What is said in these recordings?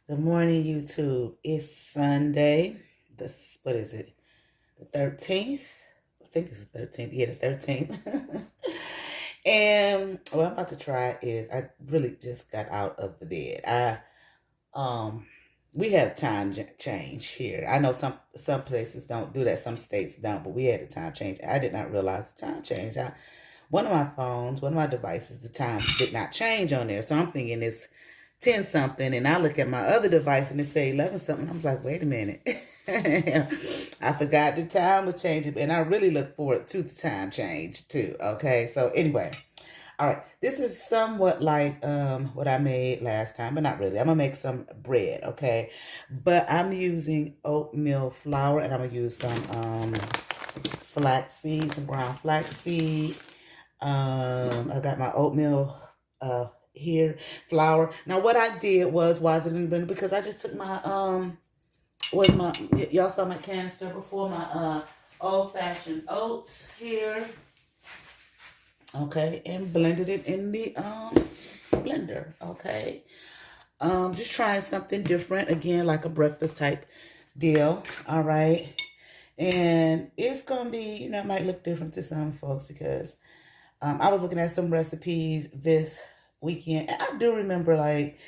Good morning, YouTube. It's Sunday. This, what is it? The 13th? I think it's the 13th. Yeah, the 13th. And what I'm about to try is I really just got out of the bed. Um we have time change here. I know some places don't do that, some states don't, but we had a time change. I did not realize the time change. One of my phones, one of my devices, the time did not change on there. So I'm thinking it's 10 something, and I look at my other device and it say 11 something. I'm like, wait a minute. I forgot the time was changing, and I really look forward to the time change too. Okay, so anyway, all right, this is somewhat like what I made last time, but not really. I'm gonna make some bread, okay? But I'm using oatmeal flour, and I'm gonna use some flaxseed, some ground flaxseed. I got my oatmeal here, flour. Now what I did was it in the blender, because I just took my was my y'all saw my canister before, my old fashioned oats here. Okay, and blended it in the blender. Okay. Just trying something different again, like a breakfast type deal. All right. And it's gonna be, it might look different to some folks because I was looking at some recipes this weekend, and I do remember, like,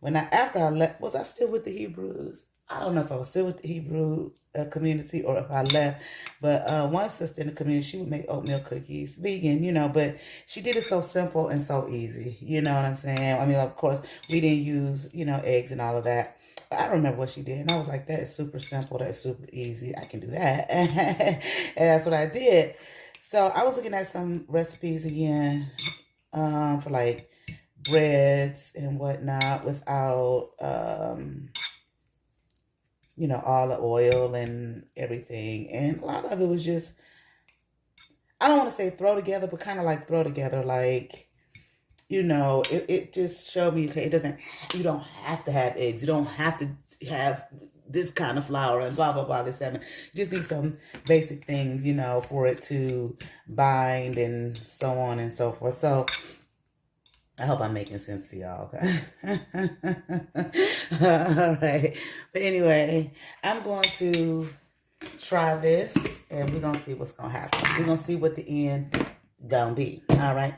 after I left, was I still with the Hebrews? I don't know if I was still with the Hebrew community or if I left, but one sister in the community, she would make oatmeal cookies, vegan, but she did it so simple and so easy. You know what I'm saying? I mean, of course, we didn't use, eggs and all of that. But I don't remember what she did, and I was like, that is super simple, that's super easy, I can do that. And that's what I did. So I was looking at some recipes again for like breads and whatnot without, all the oil and everything. And a lot of it was just, I don't want to say throw together, but kind of like throw together. Like, it just showed me, okay, you don't have to have eggs. You don't have to have this kind of flour and blah, blah, blah, this, that. You just need some basic things, for it to bind and so on and so forth. So I hope I'm making sense to y'all. Okay? All right. But anyway, I'm going to try this, and we're going to see what's going to happen. We're going to see what the end gonna be. All right.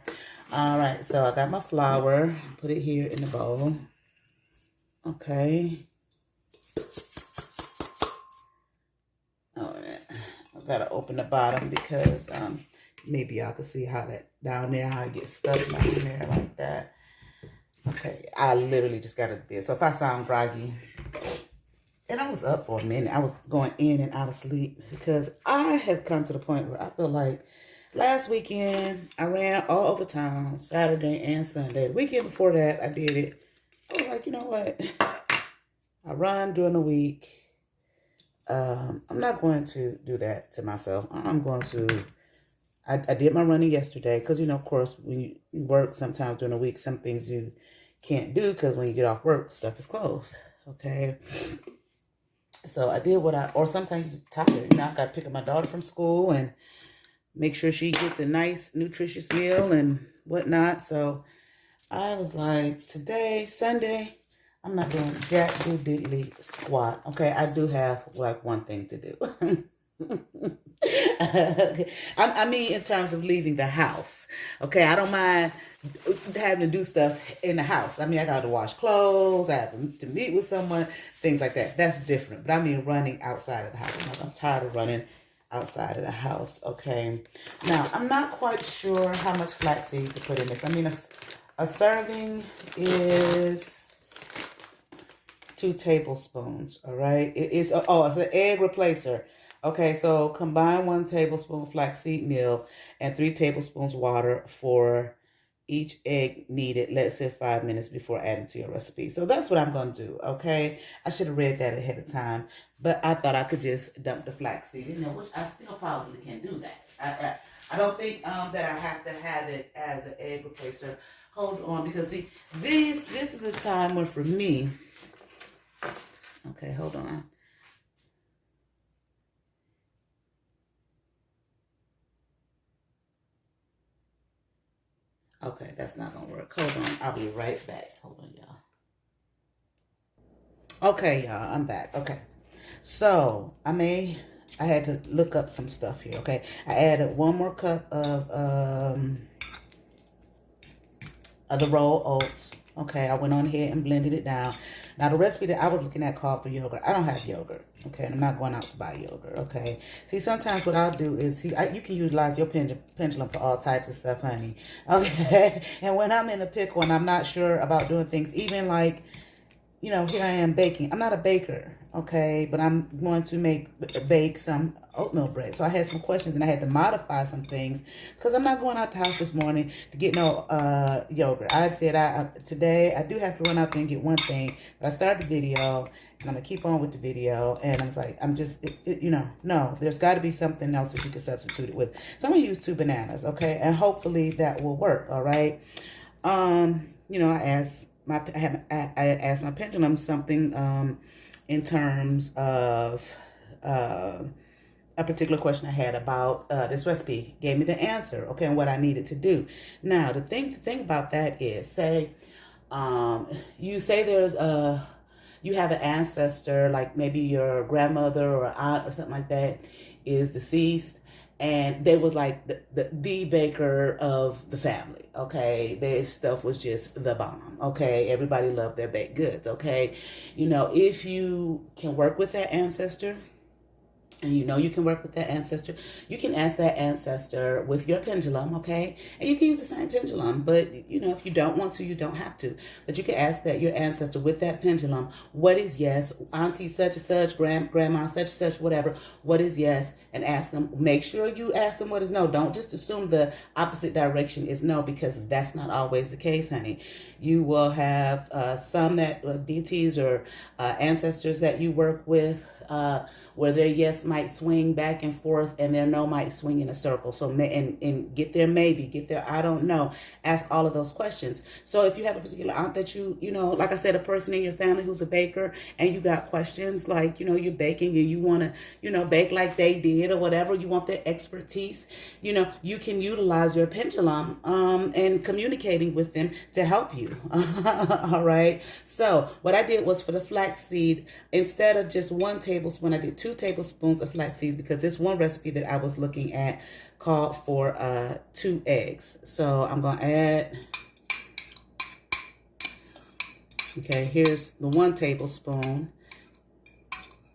All right. So I got my flour. Put it here in the bowl. Okay. All right. I got to open the bottom because maybe y'all can see how that down there, how it gets stuck down there like that. Okay, I literally just got out of bed. So if I sound groggy, and I was up for a minute, I was going in and out of sleep because I have come to the point where I feel like last weekend I ran all over town, Saturday and Sunday. The weekend before that, I did it. I was like, you know what? I run during the week. I'm not going to do that to myself. I'm going to, I did my running yesterday because, of course, when you work sometimes during the week, some things you can't do because when you get off work, stuff is closed. Okay. So I did or sometimes you're tired. I got to pick up my daughter from school and make sure she gets a nice, nutritious meal and whatnot. So I was like, today, Sunday, I'm not doing jack do diddly squat. Okay, I do have like one thing to do. Okay. I mean, in terms of leaving the house. Okay, I don't mind having to do stuff in the house. I mean, I got to wash clothes, I have to meet with someone, things like that. That's different. But I mean, running outside of the house. I'm tired of running outside of the house. Okay. Now, I'm not quite sure how much flaxseed to put in this. I mean, a serving is 2 tablespoons. All right. It's an egg replacer. Okay, so combine 1 tablespoon flaxseed meal and 3 tablespoons water for each egg needed, let's say 5 minutes before adding to your recipe. So that's what I'm going to do, okay? I should have read that ahead of time, but I thought I could just dump the flaxseed in there, which I still probably can do that. I don't think that I have to have it as an egg replacer. Hold on, because see, this is a time where for me, okay, hold on. Okay, that's not gonna work. Hold on, I'll be right back. Hold on, y'all. Okay, y'all, I'm back. Okay. So, I had to look up some stuff here, okay? I added 1 more cup of the rolled oats. Okay, I went on ahead and blended it down. Now, the recipe that I was looking at called for yogurt. I don't have yogurt, okay? And I'm not going out to buy yogurt, okay? See, sometimes what I'll do is, you can utilize your pendulum for all types of stuff, honey, okay? And when I'm in a pickle and I'm not sure about doing things, even like, you know, here I am baking. I'm not a baker, okay? But I'm going to bake some oatmeal bread. So I had some questions and I had to modify some things because I'm not going out the house this morning to get no yogurt. I said today I do have to run out there and get one thing. But I started the video and I'm going to keep on with the video. And I'm like, no, there's got to be something else that you can substitute it with. So I'm going to use 2 bananas, okay? And hopefully that will work, all right? You know, I asked my pendulum something in terms of a particular question I had about this recipe. Gave me the answer, okay, and what I needed to do. Now, the thing about that is, say you have an ancestor, like maybe your grandmother or aunt or something like that is deceased, and they was like the baker of the family, okay? Their stuff was just the bomb, okay? Everybody loved their baked goods, okay? You know, if you can work with that ancestor, and you know you can work with that ancestor, you can ask that ancestor with your pendulum, okay? And you can use the same pendulum, but, you know, if you don't want to, you don't have to. But you can ask that your ancestor with that pendulum, what is yes? Auntie such and such, grandma such and such, whatever, what is yes? And ask them, make sure you ask them what is no. Don't just assume the opposite direction is no, because that's not always the case, honey. You will have some that DTs or ancestors that you work with, where their yes might swing back and forth and their no might swing in a circle. So, and get their maybe, get their I don't know. Ask all of those questions. So if you have a particular aunt that you know, like I said, a person in your family who's a baker, and you got questions like, you know, you're baking and you want to, you know, bake like they did or whatever, you want their expertise, you know, you can utilize your pendulum and communicating with them to help you. All right. So what I did was, for the flaxseed, instead of just 1 tablespoon, I did 2 tablespoons of flax seeds, because this one recipe that I was looking at called for 2 eggs. So I'm going to add, okay, here's the 1 tablespoon.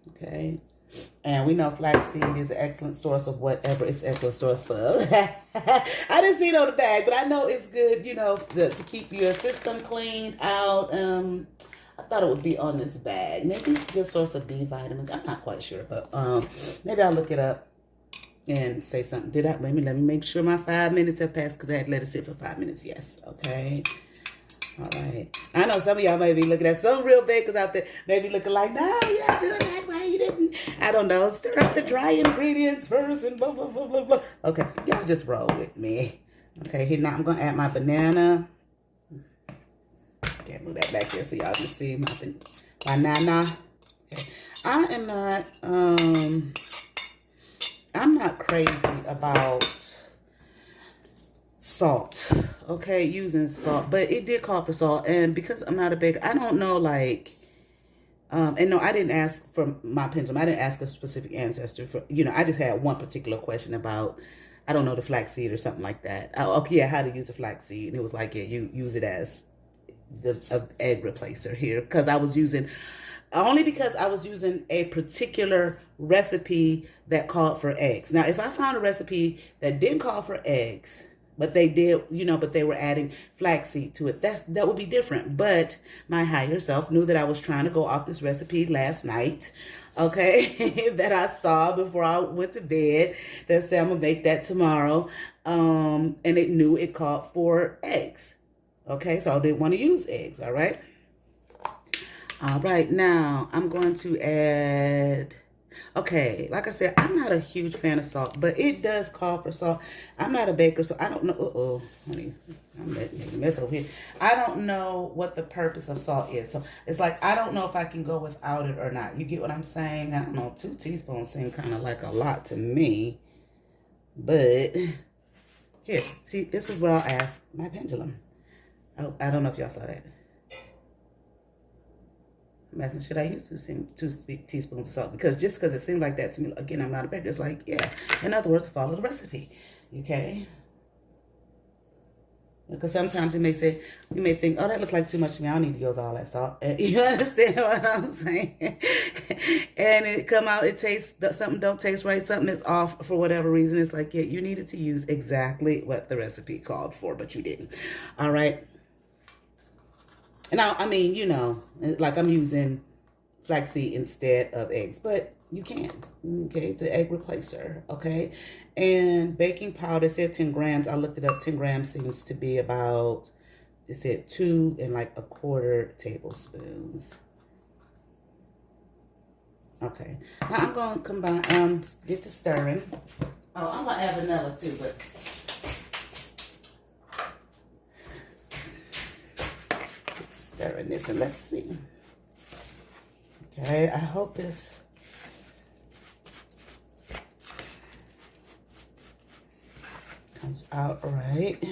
Okay. And we know flaxseed is an excellent source of whatever it's excellent source for. I didn't see it on the bag, but I know it's good, you know, to keep your system cleaned out. I thought it would be on this bag. Maybe it's a good source of B vitamins. I'm not quite sure, but maybe I'll look it up and say something. Let me make sure my 5 minutes have passed, because I had to let it sit for 5 minutes. Yes, okay. All right. I know some of y'all may be looking at some real bakers out there, maybe looking like, no, you're not doing that way. You didn't. I don't know. Stir up the dry ingredients first and blah, blah, blah, blah, blah. Okay. Y'all just roll with me. Okay. Here, now I'm going to add my banana. Okay, move that back here so y'all can see my banana. Okay. I'm not crazy about salt, okay, using salt, but it did call for salt. And because I'm not a baker, I don't know, like, and no, I didn't ask for my pendulum. I didn't ask a specific ancestor for, you know, I just had one particular question about, I don't know, the flaxseed or something like that. Okay, yeah, how to use the flaxseed. And it was like, yeah, you use it as the egg replacer here, because I was using a particular recipe that called for eggs. Now, if I found a recipe that didn't call for eggs, but they did, you know, but they were adding flaxseed to it, that would be different. But my higher self knew that I was trying to go off this recipe last night, okay, that I saw before I went to bed, that said I'm gonna make that tomorrow, and it knew it called for eggs. Okay, so I didn't want to use eggs, all right? All right, now I'm going to add, okay, like I said, I'm not a huge fan of salt, but it does call for salt. I'm not a baker, so I don't know, honey, I'm making a mess over here. I don't know what the purpose of salt is. So it's like, I don't know if I can go without it or not. You get what I'm saying? I don't know, 2 teaspoons seem kind of like a lot to me, but here, see, this is where I'll ask my pendulum. Oh, I don't know if y'all saw that. I'm asking, should I use two teaspoons of salt? Because just because it seems like that to me, again, I'm not a baker. It's like, yeah. In other words, follow the recipe. Okay. Because sometimes you may think, oh, that looked like too much to me. I don't need to use all that salt. And you understand what I'm saying? And it come out, it tastes, something don't taste right. Something is off for whatever reason. It's like, yeah, you needed to use exactly what the recipe called for, but you didn't. All right. And I mean, you know, like I'm using flaxseed instead of eggs, but you can. Okay, it's an egg replacer. Okay, and baking powder said 10 grams. I looked it up. 10 grams seems to be about, it said 2 and like 1/4 tablespoons. Okay, now I'm gonna combine. Get to stirring. Oh, I'm gonna add vanilla too, but. Stirring this, and let's see. Okay, I hope this comes out right.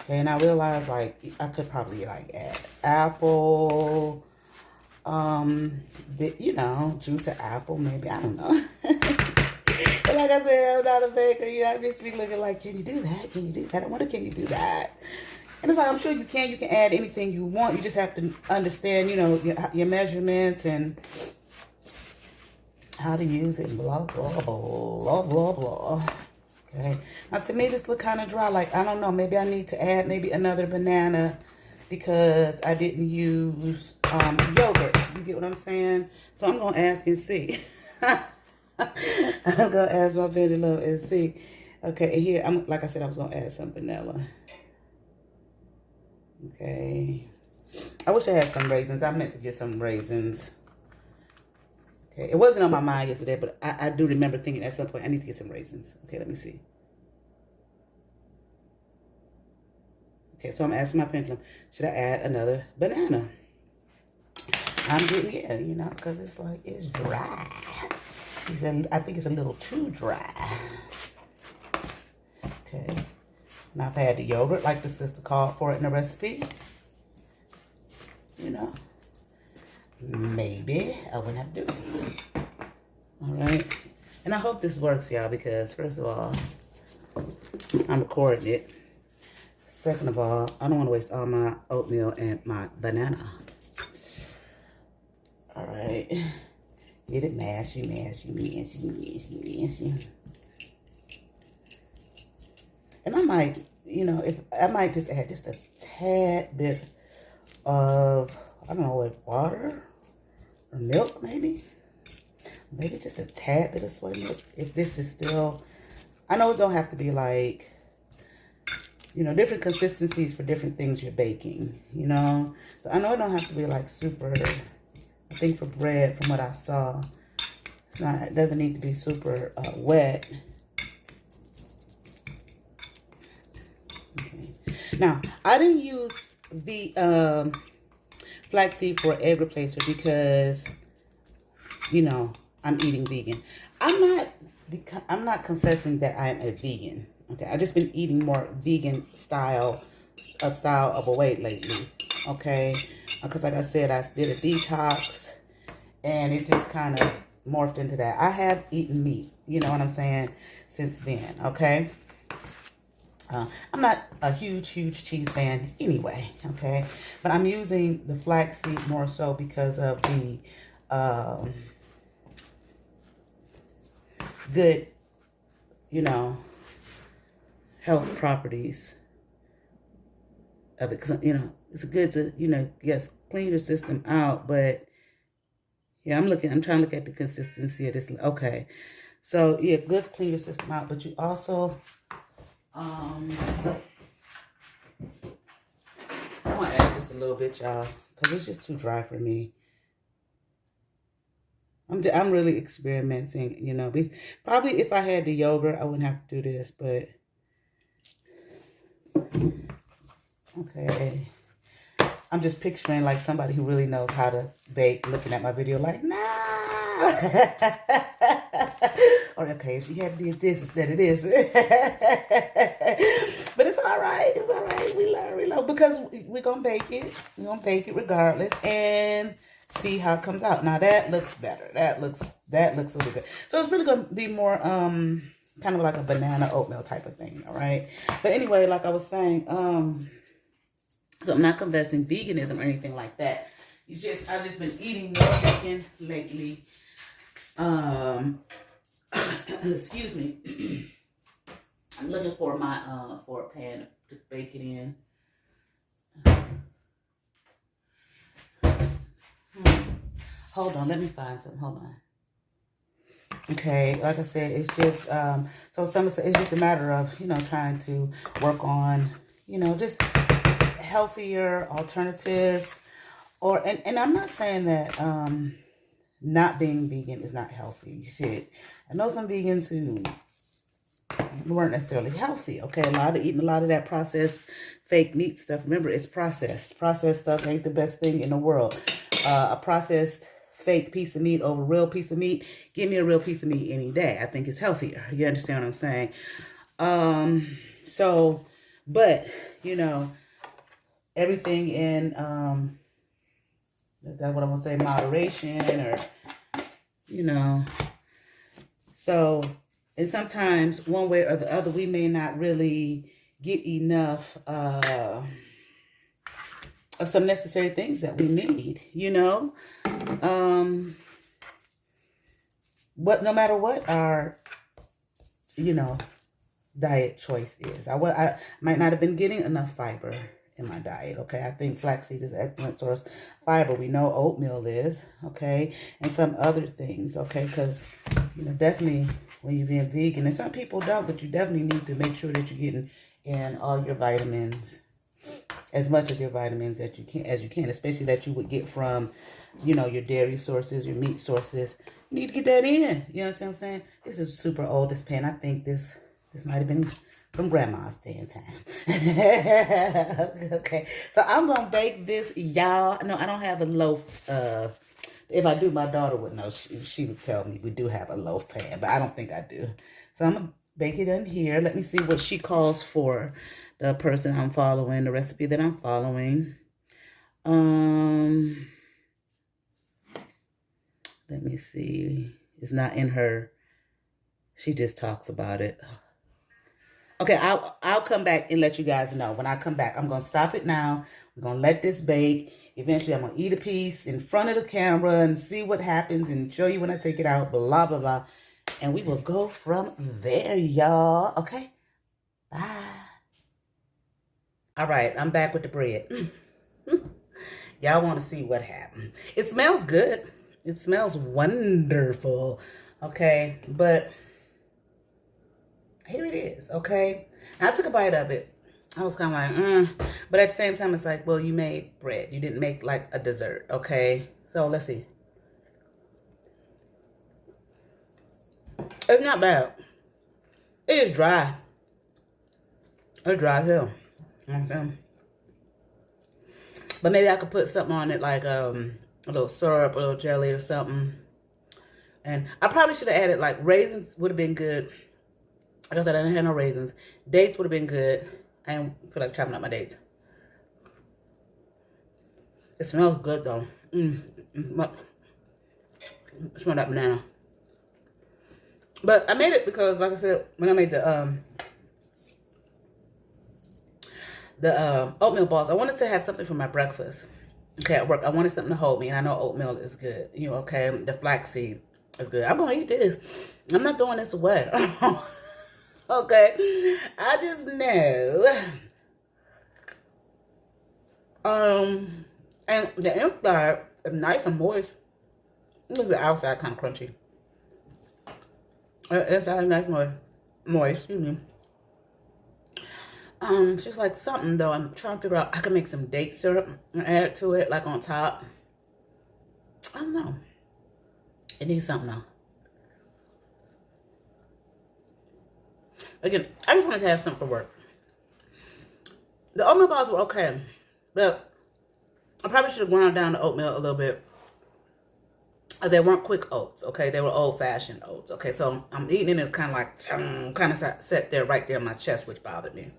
Okay, and I realized like I could probably like add apple, you know, juice of apple, maybe, I don't know. But like I said, I'm not a baker. You know, I just be looking like, can you do that? Can you do that? I wonder, can you do that? And it's like, I'm sure you can. You can add anything you want. You just have to understand, you know, your measurements and how to use it. Blah, blah, blah, blah, blah. Okay. Now, to me, this look kind of dry. Like, I don't know. Maybe I need to add maybe another banana because I didn't use yogurt. You get what I'm saying? So I'm going to ask and see. I'm gonna ask my baby love and see. Okay, and here like I said, I was gonna add some vanilla. Okay, I wish I had some raisins. I meant to get some raisins. Okay, it wasn't on my mind yesterday, but I do remember thinking at some point I need to get some raisins. Okay, let me see. Okay, so I'm asking my pendulum, should I add another banana? I'm getting, yeah, you know, because it's like, it's dry. I think it's a little too dry. Okay. Now I've had the yogurt like the sister called for it in the recipe. You know. Maybe I wouldn't have to do this. Alright. And I hope this works, y'all, because first of all, I'm recording it. Second of all, I don't want to waste all my oatmeal and my banana. Alright. Get it mashy, mashy, mashy, mashy, mashy. And I might, you know, I might just add just a tad bit of, I don't know, what, water or milk maybe. Maybe just a tad bit of soy milk. If this is still, I know it don't have to be like, you know, different consistencies for different things you're baking, you know. So I know it don't have to be like super, I think for bread, from what I saw, it doesn't need to be super wet. Okay. Now, I didn't use the flaxseed for egg replacer because, you know, I'm eating vegan. I'm not confessing that I am a vegan. Okay, I've just been eating more vegan style of a way lately. Okay, because like I said, I did a detox, and it just kind of morphed into that. I have eaten meat, you know what I'm saying, since then. Okay, I'm not a huge cheese fan anyway. Okay, but I'm using the flaxseed more so because of the good, you know, health properties of it. Cause, you know, it's good to, you know, yes, clean your system out, but yeah, I'm trying to look at the consistency of this. Okay, so yeah, good to clean your system out, but you also, I want to add just a little bit, y'all, because it's just too dry for me. I'm really experimenting, you know. Probably if I had the yogurt, I wouldn't have to do this, but okay. I'm just picturing like somebody who really knows how to bake looking at my video like, nah. Or okay, if she had did this instead of this. But it's all right. It's all right. We learn because we're gonna bake it. We're gonna bake it regardless and see how it comes out. Now that looks better. That looks really good. So it's really gonna be more kind of like a banana oatmeal type of thing. All right. But anyway, like I was saying, so I'm not confessing veganism or anything like that. It's just I've just been eating more chicken lately. Excuse me. I'm looking for my for a pan to bake it in. Hold on, let me find something. Hold on. Okay, like I said, it's just so some it's just a matter of, you know, trying to work on, you know, just healthier alternatives. Or and I'm not saying that not being vegan is not healthy. Shit. I know some vegans who weren't necessarily healthy. Okay, eating a lot of that processed fake meat stuff. Remember, it's processed. Processed stuff ain't the best thing in the world. A processed fake piece of meat over a real piece of meat. Give me a real piece of meat any day. I think it's healthier. You understand what I'm saying? So, but you know, everything in that's what I'm gonna say, moderation, or you know. So, and sometimes one way or the other, we may not really get enough of some necessary things that we need, you know. No matter what our, you know, diet choice is. I might not have been getting enough fiber in my diet, okay? I think flaxseed is an excellent source of fiber. We know oatmeal is, okay? And some other things, okay? Because, you know, definitely when you're being vegan, and some people don't, but you definitely need to make sure that you're getting in all your vitamins, as much as your vitamins that you can, especially that you would get from, you know, your dairy sources, your meat sources. You need to get that in. You know what I'm saying? This is super old, this pan. I think this might have been from grandma's day and time. Okay, so I'm gonna bake this, y'all. No, I don't have a loaf. If I do, my daughter would know. She would tell me we do have a loaf pan, but I don't think I do. So I'm gonna bake it in here. Let me see what she calls for. The person I'm following, the recipe that I'm following. Let me see. It's not in her. She just talks about it. Okay, I'll come back and let you guys know. When I come back, I'm gonna stop it now. We're gonna let this bake. Eventually, I'm gonna eat a piece in front of the camera and see what happens and show you when I take it out. Blah blah blah, and we will go from there, y'all. Okay, bye. All right, I'm back with the bread. Y'all want to see what happened? It smells good. It smells wonderful. Okay, but here it is, okay? And I took a bite of it. I was kind of like, but at the same time, it's like, well, you made bread. You didn't make like a dessert, okay? So let's see. It's not bad. It is dry. It's dry as hell. Okay. But maybe I could put something on it, like a little syrup, a little jelly or something. And I probably should have added, like, raisins would have been good. Like I said, I didn't have no raisins. Dates would have been good. I don't feel like chopping up my dates. It smells good, though. Smell that banana. But I made it because, like I said, when I made the oatmeal balls, I wanted to have something for my breakfast. Okay, at work, I wanted something to hold me, and I know oatmeal is good. You know, okay, the flaxseed is good. I'm gonna eat this. I'm not throwing this away. Okay, I just know. And the inside is nice and moist. Look at the outside, kind of crunchy. Inside is nice and moist. Excuse me. It's just like something though. I'm trying to figure out. I can make some date syrup and add it to it, like on top. I don't know. It needs something though. Again, I just wanted to have something for work. The oatmeal balls were okay, but I probably should have ground down the oatmeal a little bit, as they weren't quick oats. Okay, they were old-fashioned oats. Okay, so I'm eating it. It's kind of like kind of set there, right there in my chest, which bothered me.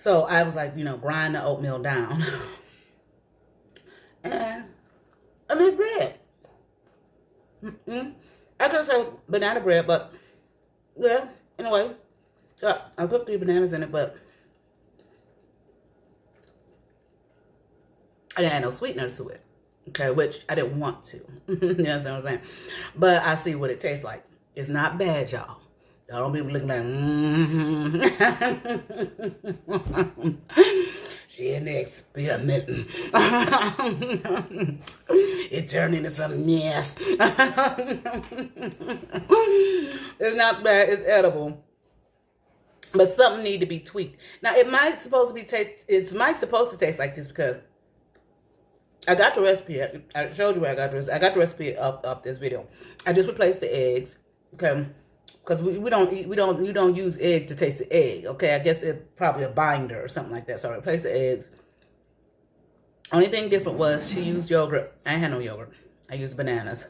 So I was like, grind the oatmeal down. And I made bread. I could say banana bread, but yeah, anyway. So I put 3 bananas in it, but I didn't add no sweetener to it. Okay, which I didn't want to. You know what I'm saying? But I see what it tastes like. It's not bad, y'all. Y'all don't be looking like, she in there experimenting. It turned into some mess. It's not bad. It's edible. But something need to be tweaked. Now, it might supposed to taste like this because I got the recipe. I showed you where I got this. I got the recipe of this video. I just replaced the eggs, okay? Because we don't use egg to taste the egg, okay? I guess it's probably a binder or something like that. So I replaced the eggs. Only thing different was she used yogurt. I ain't had no yogurt. I used bananas.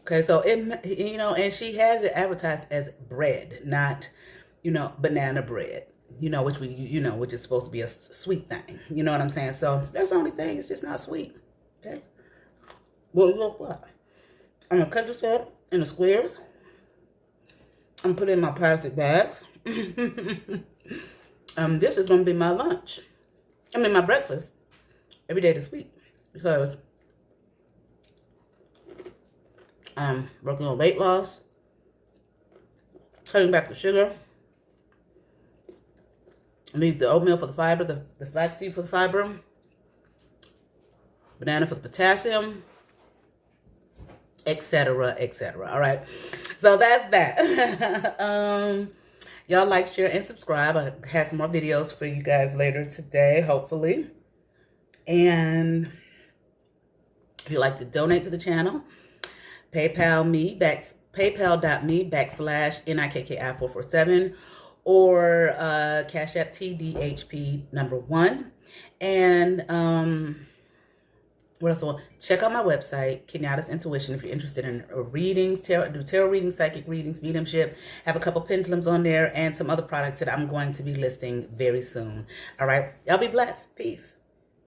Okay, so it, and she has it advertised as bread, not, banana bread. Which is supposed to be a sweet thing. You know what I'm saying? So that's the only thing. It's just not sweet. Okay. Well, look what? I'm gonna cut this up into squares. I'm gonna put it in my plastic bags. This is gonna be my lunch. My breakfast every day this week because I'm working on weight loss, cutting back the sugar. I need the oatmeal for the fiber, the flaxseed for the fiber, banana for the potassium, etc., etc. All right, so that's that. Y'all like, share, and subscribe. I have some more videos for you guys later today, hopefully. And if you'd like to donate to the channel, paypal.me/NIKKI447 or Cash App TDHP1. And what else? Check out my website, Kenyattasintuition, if you're interested in readings, tarot readings, psychic readings, mediumship. Have a couple pendulums on there and some other products that I'm going to be listing very soon. All right. Y'all be blessed. Peace.